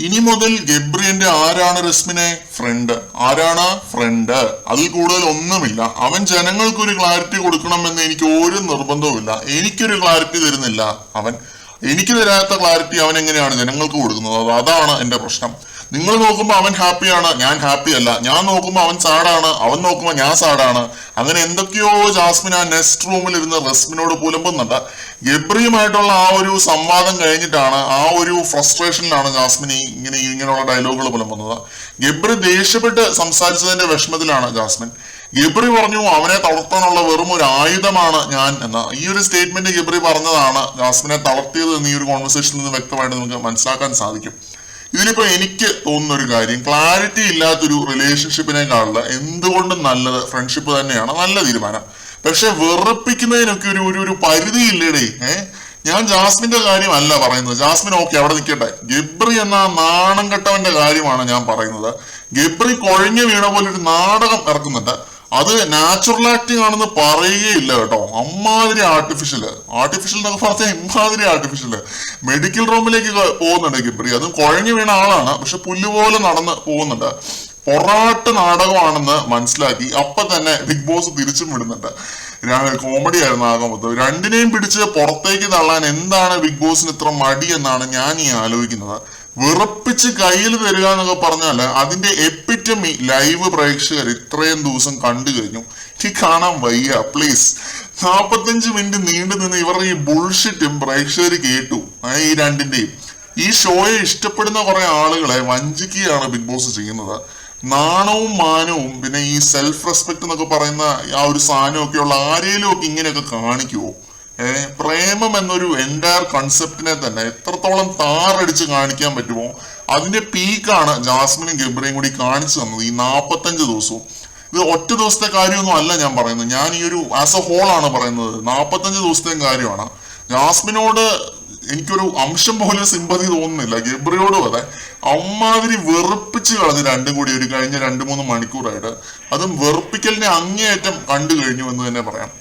ഇനി മുതൽ ഗബ്രിയന്റെ ആരാണ് രശ്മിനെ? ഫ്രണ്ട്. ആരാണ്? ഫ്രണ്ട്. അതിൽ കൂടുതൽ ഒന്നുമില്ല. അവൻ ജനങ്ങൾക്കൊരു ക്ലാരിറ്റി കൊടുക്കണമെന്ന് എനിക്ക് ഒരു നിർബന്ധവുമില്ല. എനിക്കൊരു ക്ലാരിറ്റി തരുന്നില്ല അവൻ. എനിക്ക് തരാത്ത ക്ലാരിറ്റി അവൻ എങ്ങനെയാണ് ജനങ്ങൾക്ക് കൊടുക്കുന്നത്? അതാണ് എന്റെ പ്രശ്നം. നിങ്ങൾ നോക്കുമ്പോൾ അവൻ ഹാപ്പിയാണ്, ഞാൻ ഹാപ്പി അല്ല. ഞാൻ നോക്കുമ്പോൾ അവൻ സാഡാണ്, അവൻ നോക്കുമ്പോൾ ഞാൻ സാഡാണ്. അങ്ങനെ എന്തൊക്കെയോ ജാസ്മിൻ ആ നെക്സ്റ്റ് റൂമിൽ ഇരുന്ന് റസ്മിനോട് പുലമ്പുന്നുണ്ട്. ഗബ്രിയുമായിട്ടുള്ള ആ ഒരു സംവാദം കഴിഞ്ഞിട്ടാണ്, ആ ഒരു ഫ്രസ്ട്രേഷനിലാണ് ജാസ്മിൻ ഇങ്ങനെയുള്ള ഡയലോഗുകൾ പുലമ്പുന്നത്. ഗബ്രി ദേഷ്യപ്പെട്ട് സംസാരിച്ചതിന്റെ വിഷമത്തിലാണ് ജാസ്മിൻ. ഗബ്രി പറഞ്ഞു അവനെ തളർത്താനുള്ള വെറും ഒരു ആയുധമാണ് ഞാൻ എന്ന ഈ ഒരു സ്റ്റേറ്റ്മെന്റ് ഗബ്രി പറഞ്ഞതാണ് ജാസ്മിനെ തളർത്തിയത് എന്ന് ഈ ഒരു കോൺവെർസേഷനിൽ നിന്ന് വ്യക്തമായിട്ട് നമുക്ക് മനസ്സിലാക്കാൻ സാധിക്കും. ഇതിലിപ്പോ എനിക്ക് തോന്നുന്ന ഒരു കാര്യം, ക്ലാരിറ്റി ഇല്ലാത്തൊരു റിലേഷൻഷിപ്പിനേക്കാളുള്ള എന്തുകൊണ്ടും നല്ലത് ഫ്രണ്ട്ഷിപ്പ് തന്നെയാണ്. നല്ല തീരുമാനം. പക്ഷെ വെറുപ്പിക്കുന്നതിനൊക്കെ ഒരു പരിധി ഇല്ലേടേ. ഞാൻ ജാസ്മിന്റെ കാര്യമല്ല പറയുന്നത്. ജാസ്മിൻ ഓക്കെ അവിടെ നിൽക്കട്ടെ. ഗബ്രി എന്ന നാണം കെട്ടവന്റെ കാര്യമാണ് ഞാൻ പറയുന്നത്. ഗബ്രി കുഴഞ്ഞു വീണ പോലെ ഒരു നാടകം ഇറക്കുന്നുണ്ട്. അത് നാച്ചുറൽ ആക്ടിങ് ആണെന്ന് പറയുകയില്ല കേട്ടോ. അമ്മാതിരി ആർട്ടിഫിഷ്യൽ എന്നൊക്കെ പറഞ്ഞാൽ ഇമ്മാതിരി ആർട്ടിഫിഷ്യൽ. മെഡിക്കൽ റൂമിലേക്ക് പോകുന്നുണ്ട് ഗബ്രി. അതും കുഴഞ്ഞു വീണ ആളാണ്, പക്ഷെ പുല്ലുപോലെ നടന്ന് പോകുന്നുണ്ട്. പൊറാട്ട് നാടകമാണെന്ന് മനസ്സിലാക്കി അപ്പൊ തന്നെ ബിഗ് ബോസ് തിരിച്ചും വിടുന്നുണ്ട്. കോമഡി ആയിരുന്നു ആകെ മൊത്തം. രണ്ടിനെയും പിടിച്ച് പുറത്തേക്ക് തള്ളാൻ എന്താണ് ബിഗ് ബോസിന് ഇത്ര മടി എന്നാണ് ഞാൻ ഈ ആലോചിക്കുന്നത്. വിറപ്പിച്ച് കയ്യിൽ തരിക എന്നൊക്കെ പറഞ്ഞാല് അതിന്റെ എപ്പിറ്റമി ലൈവ് പ്രേക്ഷകർ ഇത്രയും ദിവസം കണ്ടു കഴിഞ്ഞു. എനിക്ക് കാണാൻ വയ്യ പ്ലീസ്. 45 മിനിറ്റ് നീണ്ടു നിന്ന് ഇവരുടെ ഈ ബുൾഷിറ്റും പ്രേക്ഷകർ കേട്ടു. ഈ രണ്ടിന്റെയും ഈ ഷോയെ ഇഷ്ടപ്പെടുന്ന കുറെ ആളുകളെ വഞ്ചിക്കുകയാണ് ബിഗ് ബോസ് ചെയ്യുന്നത്. നാണവും മാനവും പിന്നെ ഈ സെൽഫ് റെസ്പെക്ട് എന്നൊക്കെ പറയുന്ന ആ ഒരു സാധനമൊക്കെയുള്ള ആരെയും ഒക്കെ ഇങ്ങനെയൊക്കെ കാണിക്കുവോ? പ്രേമം എന്നൊരു എൻറ്റയർ കൺസെപ്റ്റിനെ തന്നെ എത്രത്തോളം താറടിച്ച് കാണിക്കാൻ പറ്റുമോ അതിന്റെ പീക്കാണ് ജാസ്മിനും ഗബ്രിയും കൂടി കാണിച്ചു തന്നത് ഈ 45 ദിവസവും. ഇത് ഒറ്റ ദിവസത്തെ കാര്യമൊന്നും അല്ല ഞാൻ പറയുന്നത്. ഞാൻ ഈ ഒരു ആസ് എ ഹോൾ ആണ് പറയുന്നത്. 45 ദിവസത്തെയും കാര്യമാണ്. ജാസ്മിനോട് എനിക്കൊരു അംശം പോലും സിമ്പതി തോന്നുന്നില്ല. ഗബ്രിയോടും അതെ. അമ്മാതിരി വെറുപ്പിച്ച് കളഞ്ഞ് രണ്ടും കൂടി ഒരു കഴിഞ്ഞ 2-3 മണിക്കൂറായിട്ട്. അതും വെറുപ്പിക്കലിനെ അങ്ങേയറ്റം കണ്ടു കഴിഞ്ഞു എന്ന് തന്നെ പറയാം.